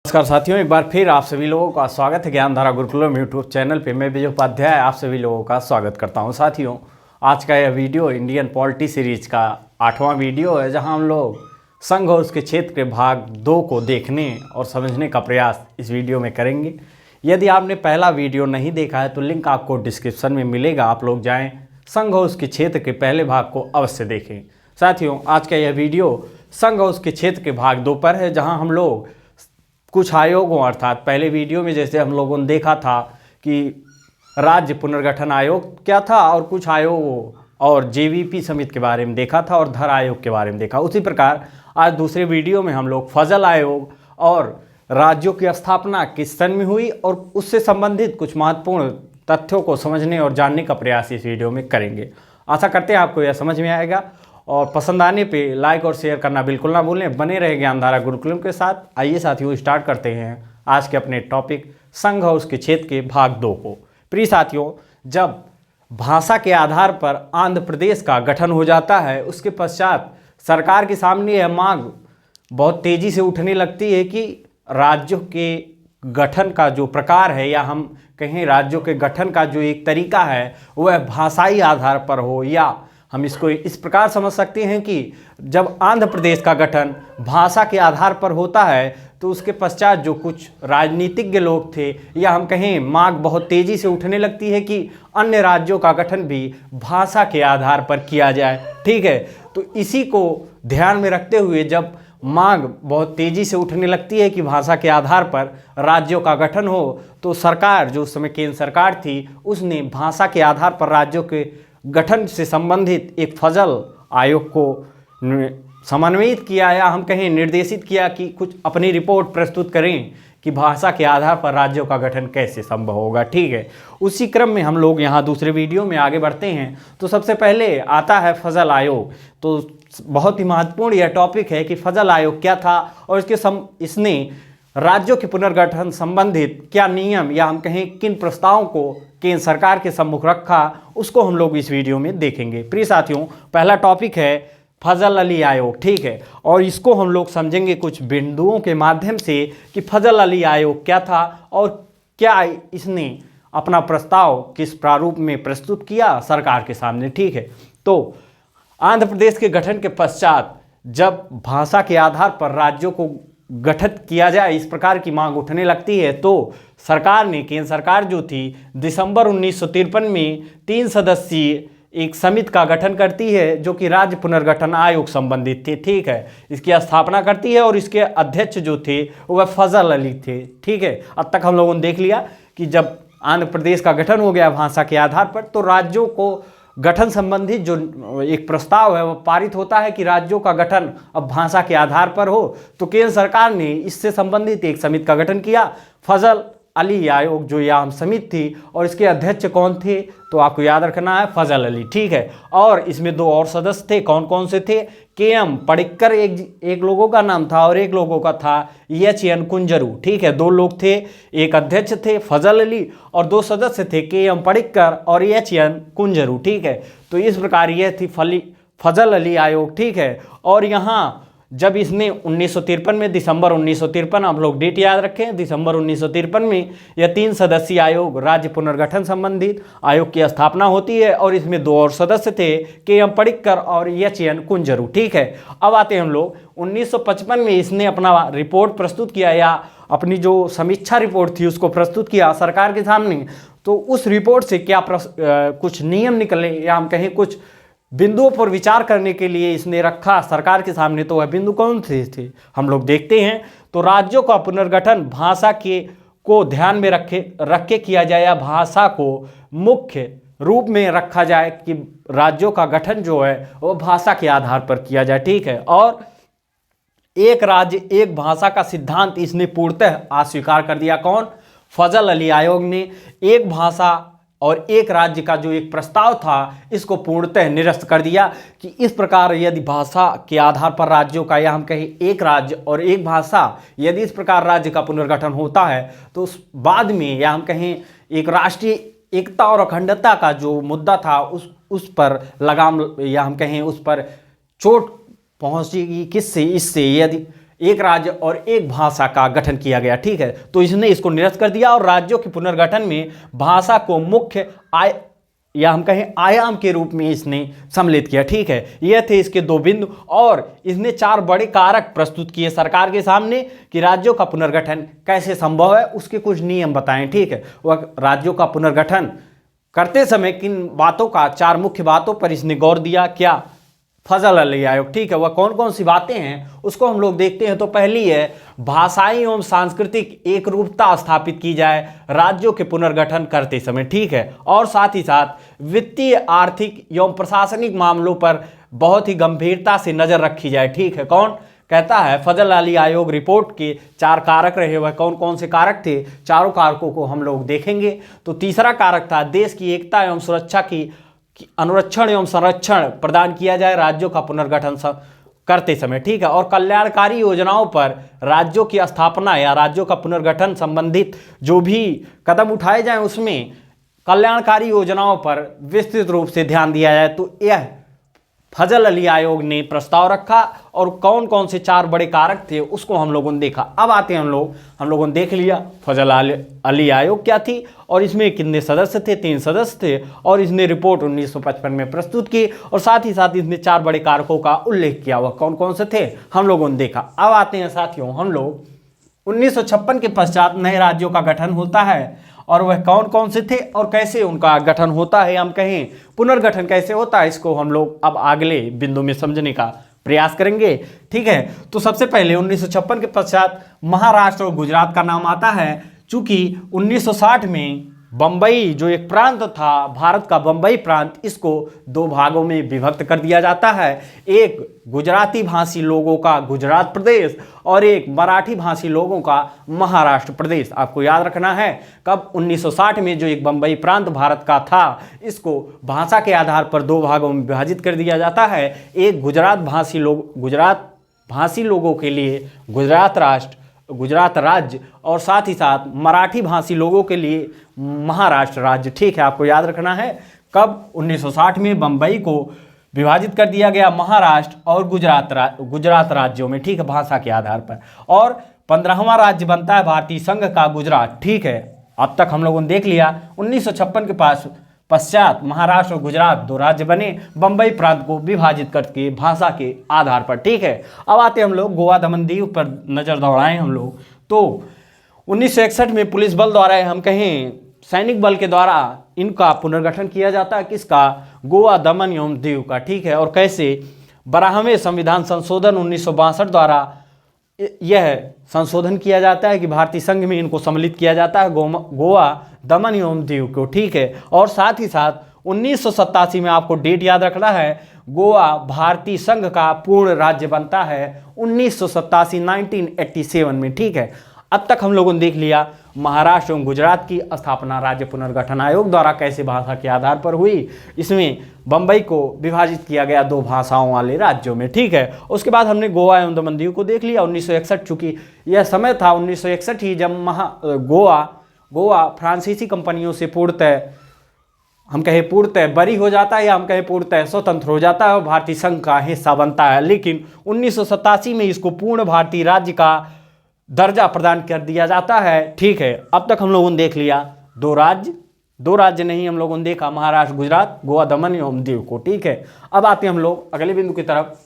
नमस्कार साथियों, एक बार फिर आप सभी लोगों का स्वागत है ज्ञानधारा गुरुकुलम यूट्यूब चैनल पे। मैं विजय उपाध्याय आप सभी लोगों का स्वागत करता हूं। साथियों, आज का यह वीडियो इंडियन पॉलिटी सीरीज का 8वां वीडियो है, जहां हम लोग संघ और उसके क्षेत्र के भाग 2 को देखने और समझने का प्रयास इस वीडियो में करेंगे। यदि आपने पहला वीडियो नहीं देखा है तो लिंक आपको डिस्क्रिप्शन में मिलेगा, आप लोग जाएँ, संघ और उसके क्षेत्र के पहले भाग को अवश्य देखें। साथियों, आज का यह वीडियो संघ और उसके क्षेत्र के भाग 2 पर है, जहाँ हम लोग कुछ आयोगों अर्थात पहले वीडियो में जैसे हम लोगों ने देखा था कि राज्य पुनर्गठन आयोग क्या था और कुछ आयोगों और जेवीपी समिति के बारे में देखा था और धर आयोग के बारे में देखा। उसी प्रकार आज दूसरे वीडियो में हम लोग फजल आयोग और राज्यों की स्थापना किस सन में हुई और उससे संबंधित कुछ महत्वपूर्ण तथ्यों को समझने और जानने का प्रयास इस वीडियो में करेंगे। आशा करते हैं आपको यह समझ में आएगा और पसंद आने पे लाइक और शेयर करना बिल्कुल ना भूलें। बने रहे ज्ञानधारा गुरुकुलम के साथ। आइए साथियों, स्टार्ट करते हैं आज के अपने टॉपिक संघ और उसके क्षेत्र के भाग 2 को। प्रिय साथियों, जब भाषा के आधार पर आंध्र प्रदेश का गठन हो जाता है, उसके पश्चात सरकार के सामने यह मांग बहुत तेज़ी से उठने लगती है कि राज्यों के गठन का जो प्रकार है, या हम कहें राज्यों के गठन का जो एक तरीका है, वह भाषाई आधार पर हो, या हम इसको इस प्रकार समझ सकते हैं कि जब आंध्र प्रदेश का गठन भाषा के आधार पर होता है तो उसके पश्चात जो कुछ राजनीतिज्ञ लोग थे, या हम कहें मांग बहुत तेज़ी से उठने लगती है कि अन्य राज्यों का गठन भी भाषा के आधार पर किया जाए। ठीक है, तो इसी को ध्यान में रखते हुए जब मांग बहुत तेज़ी से उठने लगती है कि भाषा के आधार पर राज्यों का गठन हो, तो सरकार, जो उस समय केंद्र सरकार थी, उसने भाषा के आधार पर राज्यों के गठन से संबंधित एक फजल आयोग को समन्वयित किया, या हम कहें निर्देशित किया कि कुछ अपनी रिपोर्ट प्रस्तुत करें कि भाषा के आधार पर राज्यों का गठन कैसे संभव होगा। ठीक है, उसी क्रम में हम लोग यहाँ दूसरे वीडियो में आगे बढ़ते हैं। तो सबसे पहले आता है फजल आयोग। तो बहुत ही महत्वपूर्ण यह टॉपिक है कि फजल आयोग क्या था और इसने राज्यों के पुनर्गठन संबंधित क्या नियम, या हम कहें किन प्रस्तावों को केंद्र सरकार के सम्मुख रखा, उसको हम लोग इस वीडियो में देखेंगे। प्रिय साथियों, पहला टॉपिक है फजल अली आयोग। ठीक है, और इसको हम लोग समझेंगे कुछ बिंदुओं के माध्यम से कि फजल अली आयोग क्या था और क्या इसने अपना प्रस्ताव किस प्रारूप में प्रस्तुत किया सरकार के सामने। ठीक है, तो आंध्र प्रदेश के गठन के पश्चात जब भाषा के आधार पर राज्यों को गठित किया जाए, इस प्रकार की मांग उठने लगती है, तो सरकार ने, केंद्र सरकार जो थी, दिसंबर 1953 में 3 सदस्यीय एक समिति का गठन करती है जो कि राज्य पुनर्गठन आयोग संबंधित थे। ठीक है, इसकी स्थापना करती है और इसके अध्यक्ष जो थे वह फजल अली थे। ठीक है, अब तक हम लोगों ने देख लिया कि जब आंध्र प्रदेश का गठन हो गया भाषा के आधार पर, तो राज्यों को गठन संबंधित जो एक प्रस्ताव है वह पारित होता है कि राज्यों का गठन अब भाषा के आधार पर हो। तो केंद्र सरकार ने इससे संबंधित एक समिति का गठन किया, फजल अली आयोग, जो यहाँ समिति थी, और इसके अध्यक्ष कौन थे, तो आपको याद रखना है फजल अली। ठीक है, और इसमें 2 और सदस्य थे। कौन कौन से थे? KM पडिक्कर एक लोगों का नाम था और एक लोगों का था HN कुंजरू। ठीक है, 2 लोग थे, एक अध्यक्ष थे फजल अली और 2 सदस्य थे KM पडिक्कर और HN कुंजरू। ठीक है, तो इस प्रकार यह थी फजल अली आयोग। ठीक है, और यहाँ जब इसने 1953 में, दिसंबर 1953, आप लोग डेट याद रखें, दिसंबर 1953 में यह 3 सदस्यीय आयोग, राज्य पुनर्गठन संबंधित आयोग की स्थापना होती है और इसमें 2 और सदस्य थे, KM पडिक्कर और HN कुंजरू। ठीक है, अब आते हैं हम लोग 1955 में इसने अपना रिपोर्ट प्रस्तुत किया, या अपनी जो समीक्षा रिपोर्ट थी उसको प्रस्तुत किया सरकार के सामने। तो उस रिपोर्ट से क्या कुछ नियम निकले, या हम कहें कुछ बिंदुओं पर विचार करने के लिए इसने रखा सरकार के सामने, तो वह बिंदु कौन से थे हम लोग देखते हैं। तो राज्यों का पुनर्गठन भाषा को ध्यान में रख के किया जाए, या भाषा को मुख्य रूप में रखा जाए कि राज्यों का गठन जो है वो भाषा के आधार पर किया जाए। ठीक है, और एक राज्य एक भाषा का सिद्धांत इसने पूर्णतः अस्वीकार कर दिया। कौन? फजल अली आयोग ने एक भाषा और एक राज्य का जो एक प्रस्ताव था इसको पूर्णतः निरस्त कर दिया कि इस प्रकार यदि भाषा के आधार पर राज्यों का, या हम कहें एक राज्य और एक भाषा, यदि इस प्रकार राज्य का पुनर्गठन होता है तो उस बाद में, या हम कहें एक राष्ट्रीय एकता और अखंडता का जो मुद्दा था उस पर लगाम, या हम कहें उस पर चोट पहुंचेगी। किससे? इससे, यदि एक राज्य और एक भाषा का गठन किया गया, ठीक है। तो इसने इसको निरस्त कर दिया और राज्यों के पुनर्गठन में भाषा को मुख्य या हम कहें आयाम के रूप में इसने सम्मिलित किया, ठीक है। यह थे इसके दो बिंदु और इसने 4 बड़े कारक प्रस्तुत किए सरकार के सामने कि राज्यों का पुनर्गठन कैसे संभव है, उसके कुछ नियम बताएं, ठीक है। वह राज्यों का पुनर्गठन करते समय किन बातों का, 4 मुख्य बातों पर इसने गौर दिया। क्या? फजल अली आयोग, ठीक है। वह कौन कौन सी बातें हैं उसको हम लोग देखते हैं। तो पहली है भाषाई एवं सांस्कृतिक एक रूपता स्थापित की जाए राज्यों के पुनर्गठन करते समय, ठीक है। और साथ ही साथ वित्तीय, आर्थिक एवं प्रशासनिक मामलों पर बहुत ही गंभीरता से नजर रखी जाए, ठीक है। कौन कहता है? फजल अली आयोग रिपोर्ट के 4 कारक रहे। वह कौन कौन से कारक थे? चारों कारकों को हम लोग देखेंगे। तो तीसरा कारक था देश की एकता एवं सुरक्षा की अनुरक्षण एवं संरक्षण प्रदान किया जाए राज्यों का पुनर्गठन करते समय, ठीक है। और कल्याणकारी योजनाओं पर राज्यों की स्थापना या राज्यों का पुनर्गठन संबंधित जो भी कदम उठाए जाएं उसमें कल्याणकारी योजनाओं पर विस्तृत रूप से ध्यान दिया जाए। तो यह फजल अली आयोग ने प्रस्ताव रखा और कौन कौन से 4 बड़े कारक थे उसको हम लोगों ने देखा। अब आते हैं हम लोगों ने देख लिया फजल अली आयोग क्या थी और इसमें कितने सदस्य थे, 3 सदस्य थे और इसने रिपोर्ट 1955 में प्रस्तुत की और साथ ही साथ इसने 4 बड़े कारकों का उल्लेख किया। वह कौन कौन से थे हम लोगों ने देखा। अब आते हैं साथियों, हम लोग 1956 के पश्चात नए राज्यों का गठन होता है और वह कौन कौन से थे और कैसे उनका गठन होता है, हम कहें पुनर्गठन कैसे होता है, इसको हम लोग अब अगले बिंदु में समझने का प्रयास करेंगे, ठीक है। तो सबसे पहले 1956 के पश्चात महाराष्ट्र और गुजरात का नाम आता है। चूंकि 1960 में बंबई जो एक प्रांत था, भारत का बंबई प्रांत, इसको 2 भागों में विभक्त कर दिया जाता है। एक गुजराती भाषी लोगों का गुजरात प्रदेश और एक मराठी भाषी लोगों का महाराष्ट्र प्रदेश। आपको याद रखना है कब 1960 में जो एक बंबई प्रांत भारत का था, इसको भाषा के आधार पर 2 भागों में विभाजित कर दिया जाता है। एक गुजरात भाषी लोगों के लिए गुजरात राज्य और साथ ही साथ मराठी भाषी लोगों के लिए महाराष्ट्र राज्य, ठीक है। आपको याद रखना है कब 1960 में बंबई को विभाजित कर दिया गया महाराष्ट्र और गुजरात राज्यों में, ठीक है, भाषा के आधार पर। और 15वां राज्य बनता है भारतीय संघ का गुजरात, ठीक है। अब तक हम लोगों ने देख लिया 1956 के पश्चात महाराष्ट्र और गुजरात 2 राज्य बने बंबई प्रांत को विभाजित करके भाषा के आधार पर, ठीक है। अब आते हम लोग गोवा दमन दीव पर नजर दौड़ाएं हम लोग। तो 1961 में पुलिस बल द्वारा, हम कहें सैनिक बल के द्वारा इनका पुनर्गठन किया जाता है। किसका? गोवा दमन एवं दीव का, ठीक है। और कैसे? 12वें संविधान संशोधन 1962 द्वारा यह संशोधन किया जाता है कि भारतीय संघ में इनको सम्मिलित किया जाता है, गोवा दमन एवं दीव को, ठीक है। और साथ ही साथ 1987 में आपको डेट याद रखना है, गोवा भारतीय संघ का पूर्ण राज्य बनता है 1987 में, ठीक है। अब तक हम लोगों ने देख लिया महाराष्ट्र एवं गुजरात की स्थापना राज्य पुनर्गठन आयोग द्वारा कैसे भाषा के आधार पर हुई। इसमें बंबई को विभाजित किया गया 2 भाषाओं वाले राज्यों में, ठीक है। उसके बाद हमने गोवा एवं दमन दीव को देख लिया 1961, चूंकि यह समय था 1961 ही जब गोवा फ्रांसीसी कंपनियों से पूर्णतः बरी हो जाता है या हम कहें पूर्णतः स्वतंत्र हो जाता है और भारतीय संघ का हिस्सा बनता है। लेकिन 1987 में इसको पूर्ण भारतीय राज्य का दर्जा प्रदान कर दिया जाता है, ठीक है। अब तक हम लोगों ने देख लिया 2 राज्य नहीं, हम लोगों ने देखा महाराष्ट्र, गुजरात, गोवा दमन एवं दीव को, ठीक है। अब आते हैं हम लोग अगले बिंदु की तरफ।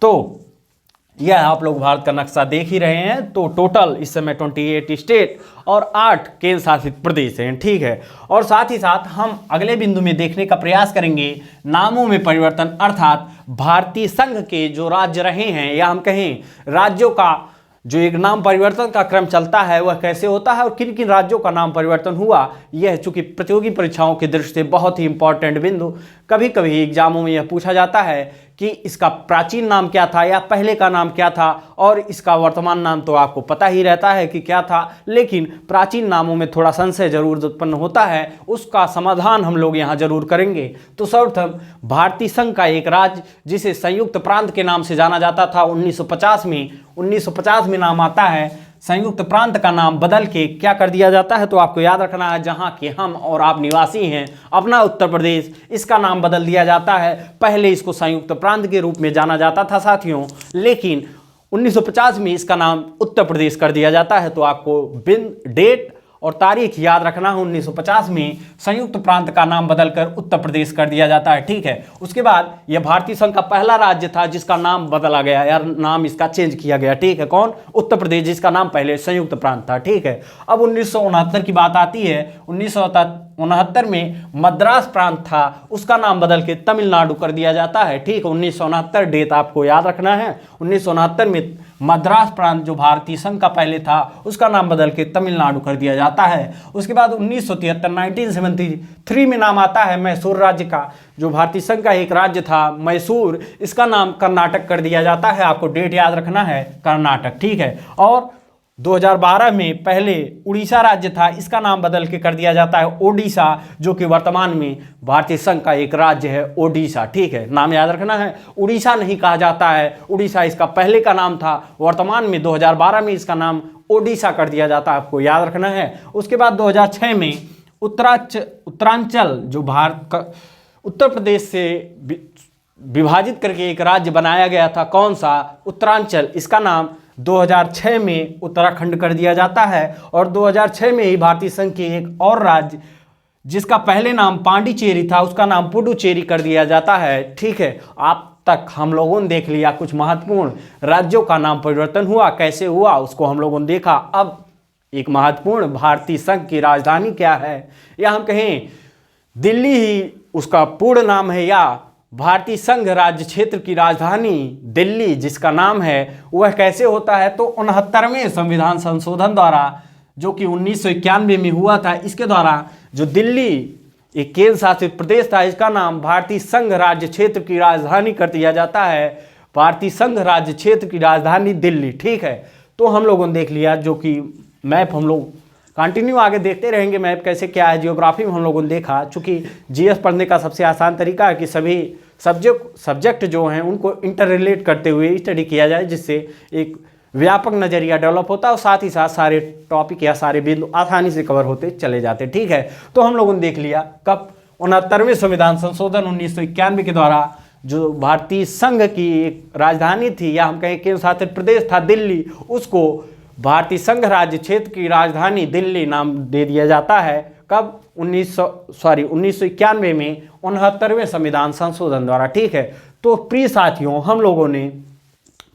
तो यह आप लोग भारत का नक्शा देख ही रहे हैं। तो टोटल इस समय 28 स्टेट और 8 केंद्र शासित प्रदेश हैं, ठीक है। और साथ ही साथ हम अगले बिंदु में देखने का प्रयास करेंगे नामों में परिवर्तन, अर्थात भारतीय संघ के जो राज्य रहे हैं या हम कहें राज्यों का जो एक नाम परिवर्तन का क्रम चलता है वह कैसे होता है और किन किन राज्यों का नाम परिवर्तन हुआ। यह चूंकि प्रतियोगी परीक्षाओं की दृष्टि से बहुत ही इंपॉर्टेंट बिंदु, कभी कभी एग्जामों में यह पूछा जाता है कि इसका प्राचीन नाम क्या था या पहले का नाम क्या था, और इसका वर्तमान नाम तो आपको पता ही रहता है कि क्या था, लेकिन प्राचीन नामों में थोड़ा संशय जरूर उत्पन्न होता है, उसका समाधान हम लोग यहाँ जरूर करेंगे। तो सर्वप्रथम भारतीय संघ का एक राज्य जिसे संयुक्त प्रांत के नाम से जाना जाता था 1950 में नाम आता है। संयुक्त प्रांत का नाम बदल के क्या कर दिया जाता है, तो आपको याद रखना है जहां के हम और आप निवासी हैं अपना उत्तर प्रदेश, इसका नाम बदल दिया जाता है। पहले इसको संयुक्त प्रांत के रूप में जाना जाता था साथियों, लेकिन 1950 में इसका नाम उत्तर प्रदेश कर दिया जाता है। तो आपको डेट और तारीख याद रखना है। 1950 में संयुक्त प्रांत का नाम बदलकर उत्तर प्रदेश कर दिया जाता है, ठीक है। उसके बाद यह भारतीय संघ का पहला राज्य था जिसका नाम बदला गया, यार नाम इसका चेंज किया गया, ठीक है। कौन? उत्तर प्रदेश, जिसका नाम पहले संयुक्त प्रांत था, ठीक है। अब 1969 की बात आती है। 1969 में मद्रास प्रांत था, उसका नाम बदल के तमिलनाडु कर दिया जाता है, ठीक है। 1969 डेट आपको याद रखना है। 1969 में मद्रास प्रांत जो भारतीय संघ का पहले था उसका नाम बदल के तमिलनाडु कर दिया जाता है। उसके बाद 1973 में नाम आता है मैसूर राज्य का, जो भारतीय संघ का एक राज्य था मैसूर, इसका नाम कर्नाटक कर दिया जाता है। आपको डेट याद रखना है, कर्नाटक, ठीक है। और 2012 में पहले उड़ीसा राज्य था, इसका नाम बदल के कर दिया जाता है ओडिशा, जो कि वर्तमान में भारतीय संघ का एक राज्य है ओडिशा, ठीक है। नाम याद रखना है, उड़ीसा नहीं कहा जाता है, उड़ीसा इसका पहले का नाम था, वर्तमान में 2012 में इसका नाम ओडिशा कर दिया जाता है, आपको याद रखना है। उसके बाद 2006 में उत्तरांचल जो भारत का उत्तर प्रदेश से विभाजित करके एक राज्य बनाया गया था, कौन सा? उत्तरांचल, इसका नाम 2006 में उत्तराखंड कर दिया जाता है। और 2006 में ही भारतीय संघ के एक और राज्य जिसका पहले नाम पांडिचेरी था उसका नाम पुडुचेरी कर दिया जाता है, ठीक है। आप तक हम लोगों ने देख लिया कुछ महत्वपूर्ण राज्यों का नाम परिवर्तन हुआ, कैसे हुआ उसको हम लोगों ने देखा। अब एक महत्वपूर्ण भारतीय संघ की राजधानी क्या है, या हम कहें दिल्ली ही उसका पूर्ण नाम है, या भारतीय संघ राज्य क्षेत्र की राजधानी दिल्ली जिसका नाम है वह कैसे होता है? तो 69वें संविधान संशोधन द्वारा, जो कि 1991 में हुआ था, इसके द्वारा जो दिल्ली एक केंद्र शासित प्रदेश था, इसका नाम भारतीय संघ राज्य क्षेत्र की राजधानी कर दिया जाता है, भारतीय संघ राज्य क्षेत्र की राजधानी दिल्ली, ठीक है। तो हम लोगों ने देख लिया, जो कि मैप हम लोग कंटिन्यू आगे देखते रहेंगे, मैप कैसे क्या है। जियोग्राफी में हम लोगों ने देखा, चूँकि जीएस पढ़ने का सबसे आसान तरीका है कि सभी सब्जेक्ट जो हैं उनको इंटर रिलेट करते हुए स्टडी किया जाए, जिससे एक व्यापक नज़रिया डेवलप होता है और साथ ही साथ सारे टॉपिक या सारे बिंदु आसानी से कवर होते चले जाते, ठीक है। तो हम लोगों ने देख लिया कब 69वें संविधान संशोधन 1991 के द्वारा जो भारतीय संघ की एक राजधानी थी, या हम कहें केंद्र शासित प्रदेश था दिल्ली, उसको भारतीय संघ राज्य क्षेत्र की राजधानी दिल्ली नाम दे दिया जाता है। कब? 1991 में 69वें संविधान संशोधन द्वारा, ठीक है। तो प्रिय साथियों, हम लोगों ने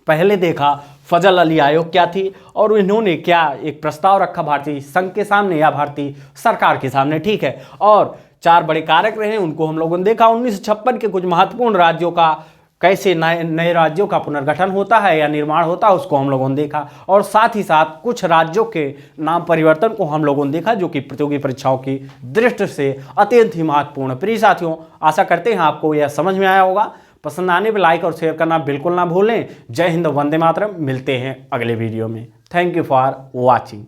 पहले देखा फजल अली आयोग क्या थी और इन्होंने क्या एक प्रस्ताव रखा भारतीय संघ के सामने या भारतीय सरकार के सामने, ठीक है। और 4 बड़े कारक रहे, उनको हम लोगों ने देखा। 1956 के कुछ महत्वपूर्ण राज्यों का कैसे नए राज्यों का पुनर्गठन होता है या निर्माण होता है, उसको हम लोगों ने देखा। और साथ ही साथ कुछ राज्यों के नाम परिवर्तन को हम लोगों ने देखा, जो कि प्रतियोगी परीक्षाओं की दृष्टि से अत्यंत ही महत्वपूर्ण है। प्रिय साथियों, आशा करते हैं आपको यह समझ में आया होगा। पसंद आने पर लाइक और शेयर करना बिल्कुल ना भूलें। जय हिंद, वंदे मातरम। मिलते हैं अगले वीडियो में। Thank you for watching.